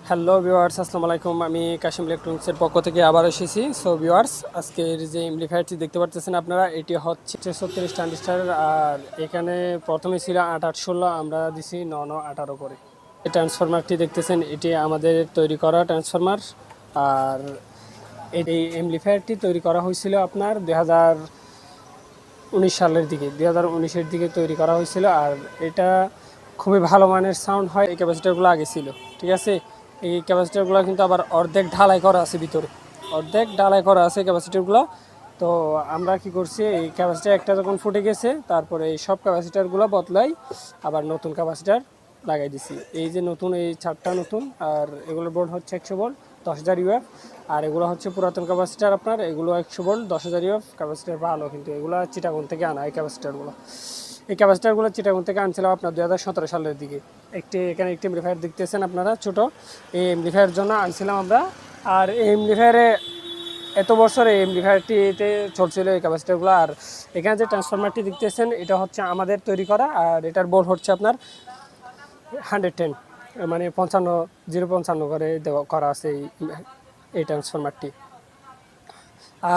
Hello viewers, আসসালামু আলাইকুম। আমি কাশিম ইলেকট্রনিক্সের পক্ষ থেকে আবার এসেছি। সো ভিউয়ার্স, আজকের যে এমপ্লিফায়ারটি দেখতে পাচ্ছেন আপনারা, এটি হচ্ছে 36 ট্রানজিস্টার। আর এখানে প্রথমে ছিল 8/8/16, আমরা দিছি 9/9/18 করে। এই ট্রান্সফরমারটি দেখতেছেন, এটি আমাদের তৈরি করা ট্রান্সফরমার। আর এই এমপ্লিফায়ারটি তৈরি করা হয়েছিল আপনার 2019 সালের দিকে, 2019-এর দিকে তৈরি করা হয়েছিল। আর এটা খুবই ভালো মানের সাউন্ড হয়। এই ক্যাপাসিটারগুলো আগে ছিল, ঠিক আছে। এই ক্যাপাসিটারগুলো কিন্তু আবার অর্ধেক ঢালাই করা আছে, ভিতরে অর্ধেক ঢালাই করা আছে ক্যাপাসিটারগুলো। তো আমরা কি করছি, এই ক্যাপাসিটার একটা যখন ফুটে গেছে, তারপরে এই সব ক্যাপাসিটারগুলো বদলাই আবার নতুন ক্যাপাসিটার লাগাই দিছি। এই যে নতুন, এই চারটা নতুন। আর এগুলোর বোর্ড হচ্ছে 100 ভোল্ট 10,000 ইউএফ। আর এগুলো হচ্ছে পুরাতন ক্যাপাসিটার আপনার, এগুলো 100 ভোল্ট 10,000 ইউএফ ক্যাপাসিটার। ভালো, কিন্তু এগুলো চিটাগং থেকে আনা এই ক্যাপাসিটারগুলো। এই ক্যাপাসিটারগুলো চিটাগং থেকে আনছিলাম আপনার 2017 সালের দিকে। এখানে একটি এমপ্লিফায়ার দেখতেছেন আপনারা, ছোট। এই এমপ্লিফায়ার জন্য আনছিলাম আমরা। আর এই এমপ্লিফায়ারে এত বছর এই এমপ্লিফায়ারটিতে চলছিল এই ক্যাপাসিটারগুলো। আর এখানে যে ট্রান্সফরমারটি দেখতেছেন, এটা হচ্ছে আমাদের তৈরি করা। আর এটার বোর্ড হচ্ছে আপনার 110, মানে 055 করে করা আছে এই ট্রান্সফরমারটি।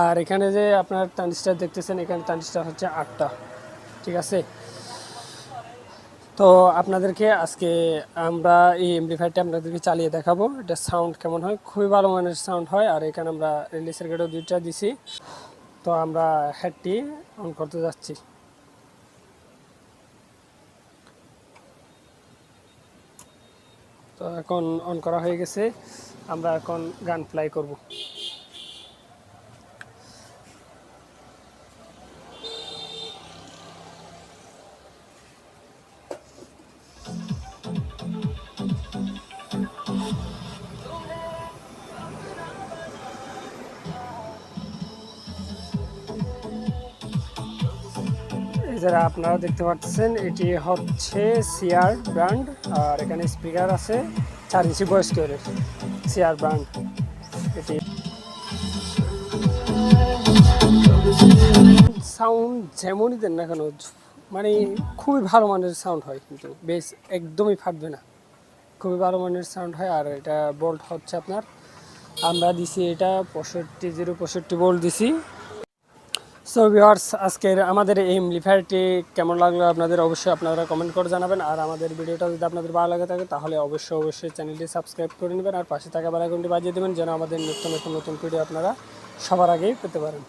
আর এখানে যে আপনার ট্রানজিস্টার দেখতেছেন, এখানে ট্রানজিস্টার হচ্ছে 8টা, ঠিক আছে। তো আপনাদেরকে আজকে আমরা এই এমপ্লিফায়ারটি আপনাদেরকে চালিয়ে দেখাবো, এটা সাউন্ড কেমন হয়। খুবই ভালো মানের সাউন্ড হয়। আর এখানে আমরা রিলে সার্কিটও 2টা দিছি। তো আমরা হেডটি অন করতে যাচ্ছি। তো এখন অন করা হয়ে গেছে, আমরা এখন গান প্লে করব। যারা আপনারা দেখতে পাচ্ছেন, এটি হচ্ছে সিআর ব্র্যান্ড। আর এখানে স্পিকার আছে 4 ইঞ্চি ভয়েস কয়েলের, সিআর ব্র্যান্ড। এটি সাউন্ড যেমনই দেন না কেন, মানে খুবই ভালো মানের সাউন্ড হয়, কিন্তু বেশ একদমই ফাটবে না, খুবই ভালো মানের সাউন্ড হয়। আর এটা বোল্ট হচ্ছে আপনার, আমরা দিছি এটা 65 বোল্ট দিছি। সো ভিউয়ার্স, আজকের আমাদের এই এমপ্লিফায়ারটি কেমন লাগলো আপনাদের অবশ্যই আপনারা কমেন্ট করে জানাবেন। আর আমাদের ভিডিওটা যদি আপনাদের ভালো লাগে থাকে, তাহলে অবশ্যই চ্যানেলটি সাবস্ক্রাইব করে নেবেন। আর পাশে থাকা বেল আইকনটি বাজিয়ে দেবেন, যেন আমাদের নতুন ভিডিও আপনারা সবার আগেই পেতে পারেন।